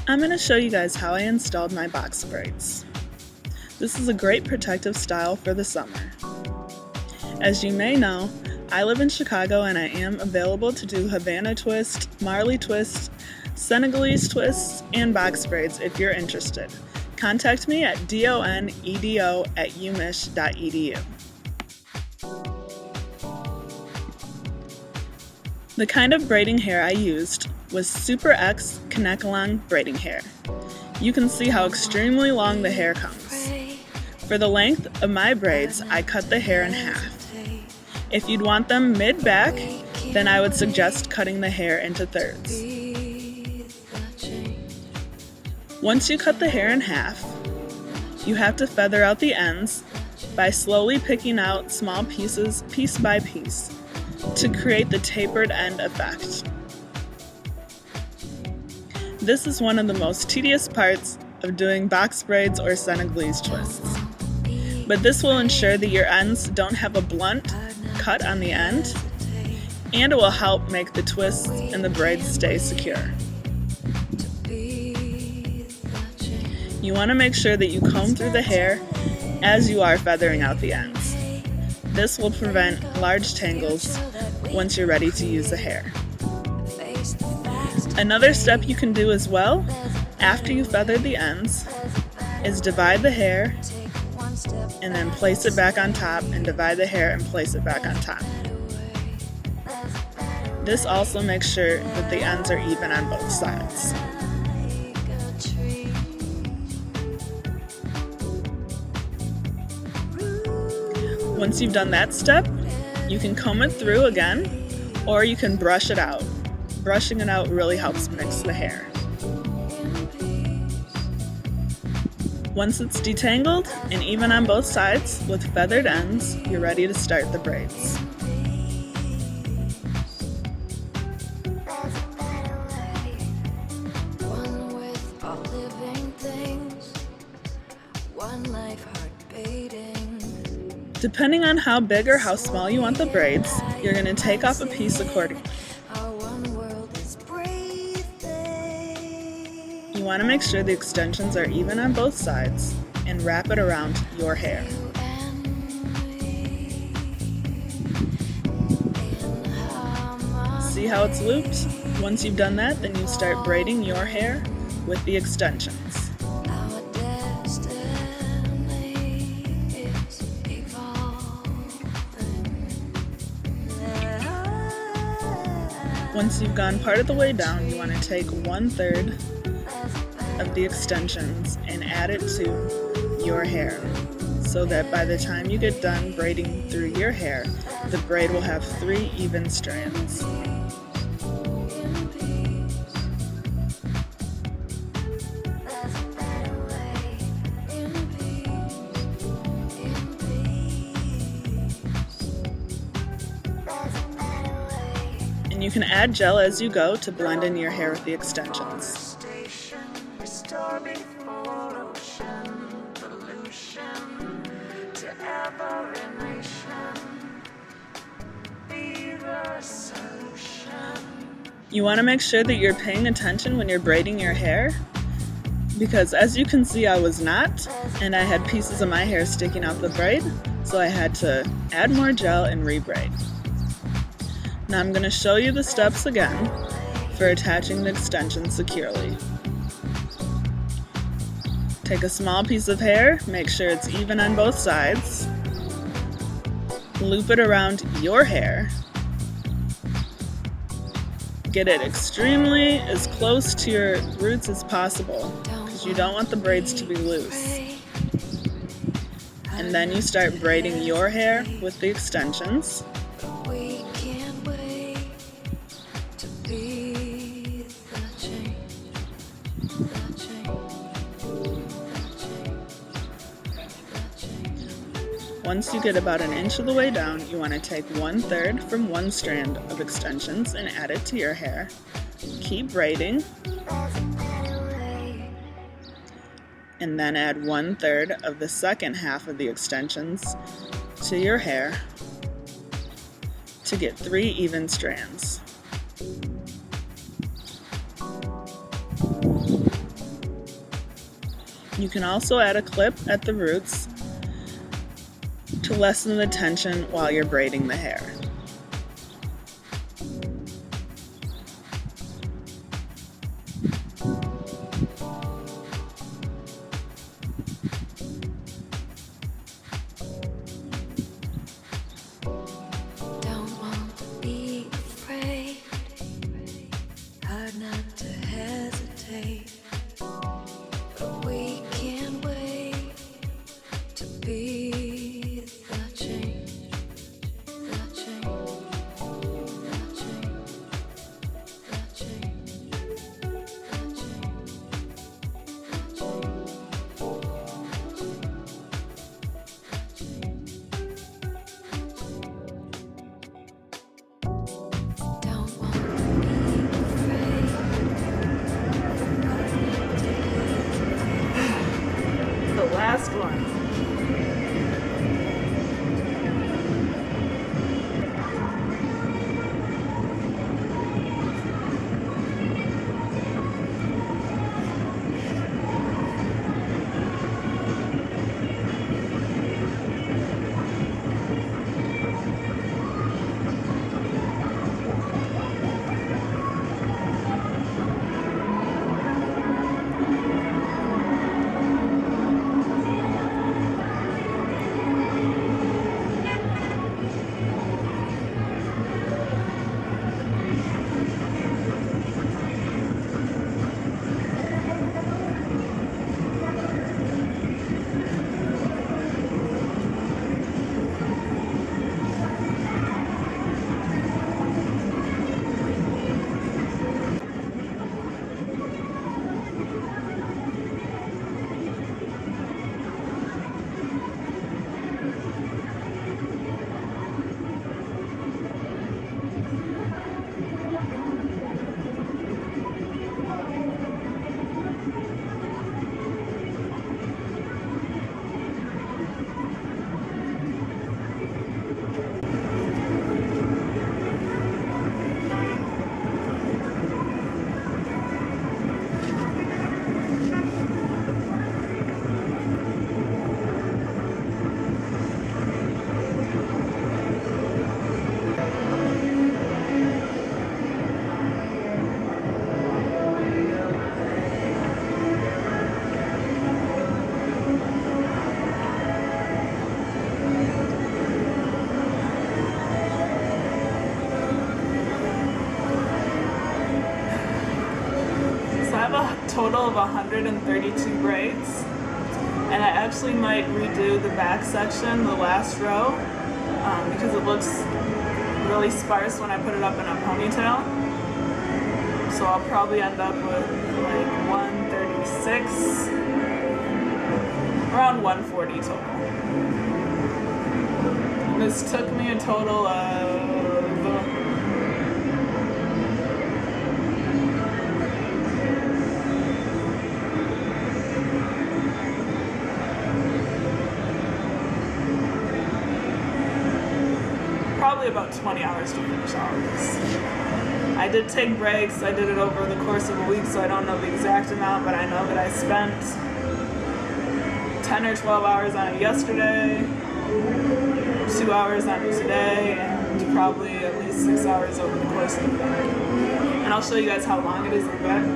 I'm going to show you guys how I installed my box braids. This is a great protective style for the summer. As you may know, I live in Chicago and I am available to do Havana twist, Marley twist, Senegalese twists, and box braids if you're interested. Contact me at donedo@umich.edu. The kind of braiding hair I used was Super X Connect-Along braiding hair. You can see how extremely long the hair comes. For the length of my braids, I cut the hair in half. If you'd want them mid-back, then I would suggest cutting the hair into thirds. Once you cut the hair in half, you have to feather out the ends by slowly picking out small pieces, piece by piece, to create the tapered end effect. This is one of the most tedious parts of doing box braids or Senegalese twists. But this will ensure that your ends don't have a blunt cut on the end, and it will help make the twists and the braids stay secure. You want to make sure that you comb through the hair as you are feathering out the ends. This will prevent large tangles once you're ready to use the hair. Another step you can do as well, after you feather the ends, is divide the hair and then place it back on top, and divide the hair and place it back on top. This also makes sure that the ends are even on both sides. Once you've done that step, you can comb it through again, or you can brush it out. Brushing it out really helps mix the hair. Once it's detangled and even on both sides with feathered ends, you're ready to start the braids. Depending on how big or how small you want the braids, you're going to take off a piece accordingly. You want to make sure the extensions are even on both sides and wrap it around your hair. See how it's looped? Once you've done that, then you start braiding your hair with the extensions. Once you've gone part of the way down, you want to take 1/3 of the extensions and add it to your hair, so that by the time you get done braiding through your hair, the braid will have 3 even strands. And you can add gel as you go to blend in your hair with the extensions. You want to make sure that you're paying attention when you're braiding your hair, because as you can see, I was not, and I had pieces of my hair sticking out the braid, so I had to add more gel and re-braid. Now I'm going to show you the steps again for attaching the extension securely. Take a small piece of hair, make sure it's even on both sides, loop it around your hair, get it extremely as close to your roots as possible because you don't want the braids to be loose. And then you start braiding your hair with the extensions. Once you get about an inch of the way down, you want to take 1/3 from one strand of extensions and add it to your hair. Keep braiding, and then add 1/3 of the second half of the extensions to your hair to get 3 even strands. You can also add a clip at the roots to lessen the tension while you're braiding the hair. The last one. Total of 132 braids, and I actually might redo the back section, the last row, because it looks really sparse when I put it up in a ponytail. So I'll probably end up with like 136, around 140 total. And this took me a total of probably about 20 hours to finish all of this. I did take breaks. I did it over the course of a week, so I don't know the exact amount, but I know that I spent 10 or 12 hours on it yesterday, 2 hours on it today, and probably at least 6 hours over the course of the week. And I'll show you guys how long it is in the back.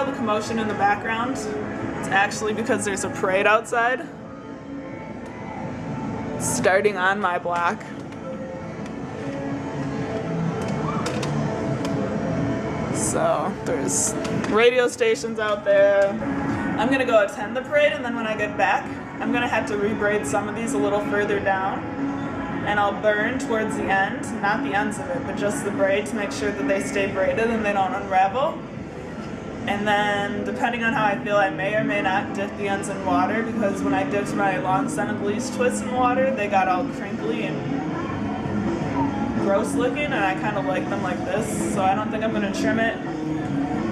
The commotion in the background, it's actually because there's a parade outside starting on my block. So there's radio stations out there. I'm gonna go attend the parade, and then when I get back, I'm gonna have to rebraid some of these a little further down, and I'll burn towards the end, not the ends of it, but just the braid to make sure that they stay braided and they don't unravel. And then, depending on how I feel, I may or may not dip the ends in water, because when I dipped my long scented leaves twists in water, they got all crinkly and gross looking, and I kind of like them like this. So I don't think I'm going to trim it.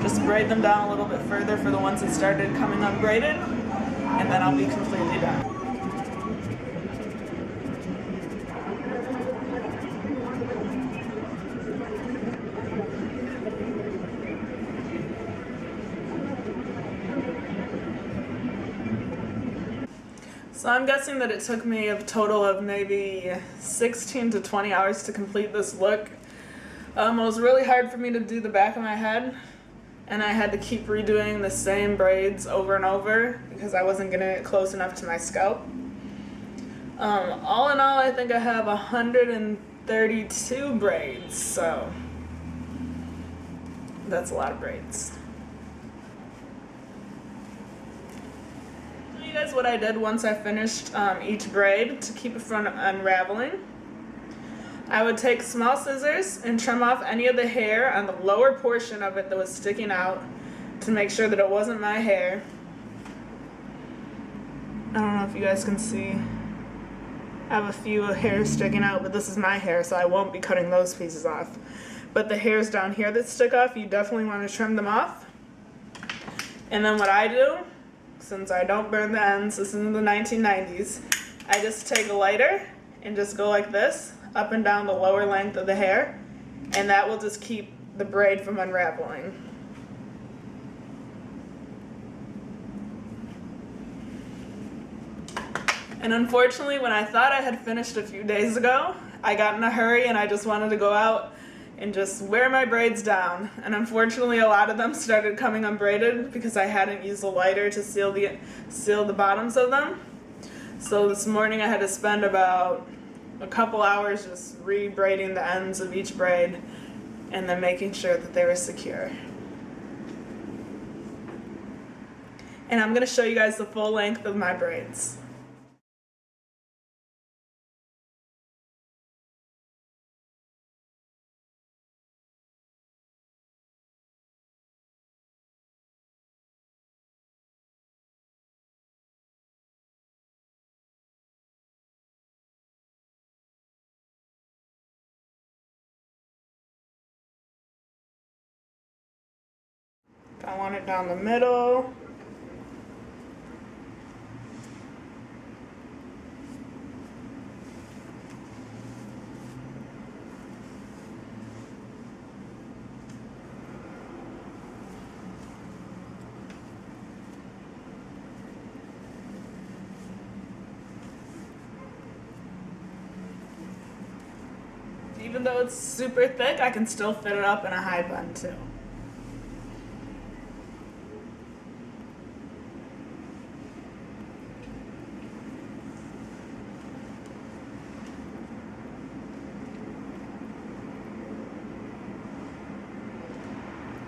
Just braid them down a little bit further for the ones that started coming unbraided. and then I'll be completely done. So I'm guessing that it took me a total of maybe 16 to 20 hours to complete this look. It was really hard for me to do the back of my head, and I had to keep redoing the same braids over and over because I wasn't getting it close enough to my scalp. All in all, I think I have 132 braids, so that's a lot of braids. You guys what I did once I finished each braid to keep it from unraveling. I would take small scissors and trim off any of the hair on the lower portion of it that was sticking out to make sure that it wasn't my hair. I don't know if you guys can see. I have a few hairs sticking out, but this is my hair, so I won't be cutting those pieces off. But the hairs down here that stick off, you definitely want to trim them off. And then what I do, since I don't burn the ends, this is in the 1990s, I just take a lighter and just go like this, up and down the lower length of the hair, and that will just keep the braid from unraveling. And unfortunately, when I thought I had finished a few days ago, I got in a hurry and I just wanted to go out and just wear my braids down. And unfortunately, a lot of them started coming unbraided because I hadn't used a lighter to seal the bottoms of them. So this morning I had to spend about a couple hours just re-braiding the ends of each braid and then making sure that they were secure. And I'm going to show you guys the full length of my braids. I want it down the middle. Even though it's super thick, I can still fit it up in a high bun too.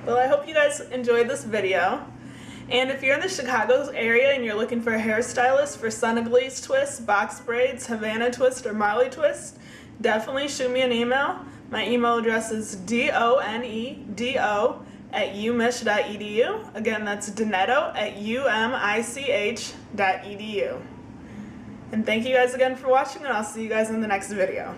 Well, I hope you guys enjoyed this video. And if you're in the Chicago area and you're looking for a hairstylist for Senegalese twists, box braids, Havana twist, or Mali twist, definitely shoot me an email. My email address is donedo@umich.edu. Again, that's donetto@umich.edu. And thank you guys again for watching, and I'll see you guys in the next video.